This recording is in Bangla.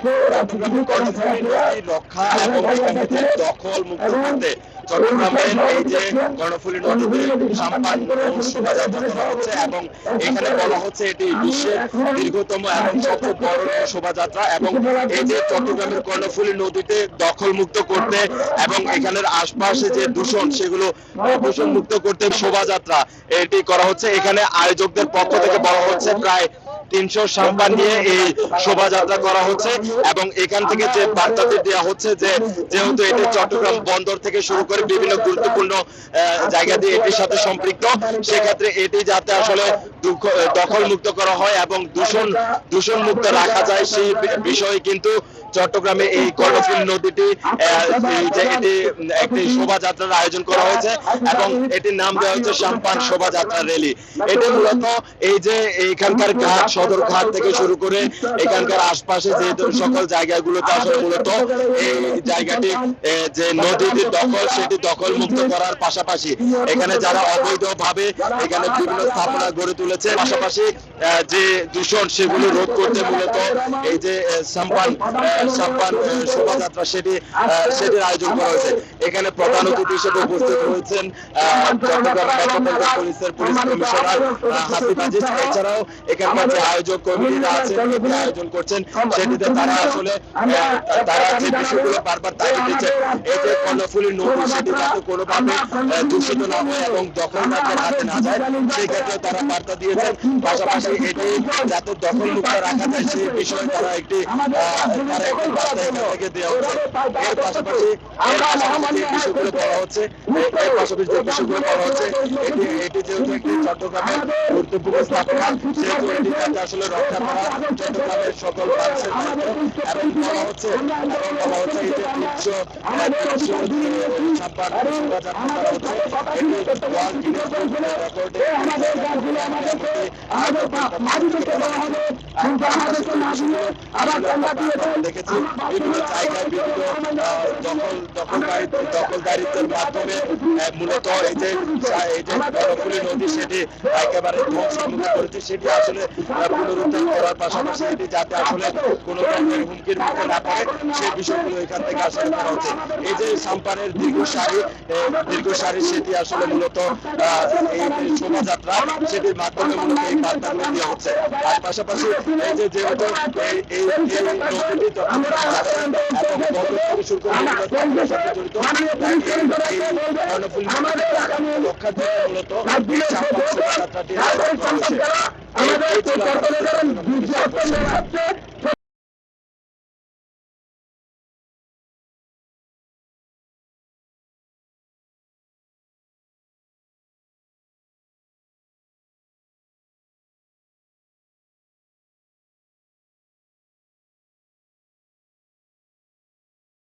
চট্টগ্রামের কর্ণফুলী নদী রক্ষা এবং এখান থেকে দখল মুক্ত করতে চট্টগ্রামের এই যে কর্ণফুলী নদীতে সাম্পান শোভাযাত্রা করা হচ্ছে এবং এখানে বলা হচ্ছে এটি বিশ্বের দীর্ঘতম এবং সবচেয়ে বড় শোভাযাত্রা এবং এই যে চট্টগ্রামের কর্ণফুলী নদীতে দখল মুক্ত করতে এবং এখানের আশপাশে যে দূষণ সেগুলো দূষণ মুক্ত করতে শোভাযাত্রা এটি করা হচ্ছে। এখানে আয়োজকদের পক্ষ থেকে বলা হচ্ছে প্রায় 300 সাম্পান নিয়ে এই শোভাযাত্রা করা হচ্ছে এবং এখান থেকে যে বার্তাটি দেওয়া হচ্ছে যে যেহেতু এটি চট্টগ্রাম বন্দর থেকে শুরু করে বিভিন্ন গুরুত্বপূর্ণ জায়গা দিয়ে এটির সাথে সম্পৃক্ত, সেক্ষেত্রে এটি যাতে আসলে দখল মুক্ত করা হয় এবং দূষণ মুক্ত রাখা যায় সেই বিষয়ে কিন্তু চট্টগ্রামে এই কর্ণফুলী নদীটি এটি একটি শোভাযাত্রার আয়োজন করা হয়েছে এবং এটির নাম দেওয়া হয়েছে সাম্পান শোভাযাত্রা র্যালি। এটি মূলত এই যে এইখানকার ঘাট সদর ঘাট থেকে শুরু করে এখানকার আশপাশে যে সকল জায়গাগুলোতে আসলে মূলত এই জায়গাটি যে নদীটি দখল সেটি দখল মুক্ত করার পাশাপাশি এখানে যারা অবৈধভাবে এখানে বিভিন্ন স্থাপনা গড়ে তুলেছে পাশাপাশি যে দূষণ সেগুলো রোধ করতে মূলত এই যে সাম্পান শোভাযাত্রা সেটির আয়োজন করা হয়েছে। এখানে প্রধান অতিথি হিসেবে উপস্থিত রয়েছেন চট্টগ্রাম মেট্রোপলিটন পুলিশের পুলিশ কমিশনার হাসিব আজিজ। এছাড়াও এখানকার যে আয়োজক কমিটিরা আছেন এটি আয়োজন করছেন সেটিতে তারা আসলে তারা যে বিষয়গুলো বারবার তাগিদ দিচ্ছেন এই যে কর্ণফুলী নদী সেটি যাতে কোনোভাবে দূষিত না হয় এবং দখলদারদের হাতে না যায় সেই ক্ষেত্রে তারা বার্তা দিয়েছেন। পাশাপাশি এটি যাতে দখল মুক্ত রাখা যায় সেই বিষয়ে তারা একটি বার্তা এখান থেকে দেওয়া হচ্ছে। এর পাশাপাশি যে বিষয়গুলো বলা হচ্ছে এটি যেহেতু একটি চট্টগ্রামের গুরুত্বপূর্ণ স্থাপনা সেহেতু এটি যাতে আসলে রক্ষা করা চট্টগ্রামের সকল মানুষের দায়িত্ব এবং বলা হচ্ছে এই যে 356 শোভাযাত্রা করা হচ্ছে এটি ওয়ার্ল্ড গিনেস বুক রেকর্ডে দেখেছি বিভিন্ন জায়গায় বিভিন্ন দখলদারিত্বের মাধ্যমে মূলত এই যে কর্ণফুলী নদী সেটি একেবারে ধ্বংসমুক্ত করেছে সেটি আসলে পুনরুদ্ধার করার পাশাপাশি এটি যাতে আসলে কোনো ধরনের হুমকির মুখে না পড়ে সেই বিষয়গুলো এখান থেকে আসলে করা হচ্ছে। এই যে সাম্পানের দীর্ঘ সারি সেটি আসলে মূলত এই শোভাযাত্রা সেটির মাধ্যমে মূলত এই বার্তাগুলো দেওয়া হচ্ছে। তার পাশাপাশি এই যে যেহেতু এই নদীটি এবং বন্দর থেকে শুরু করে জড়িত কর্ণফুলী রক্ষার জন্য মূলত এই সাম্পান শোভাযাত্রাটি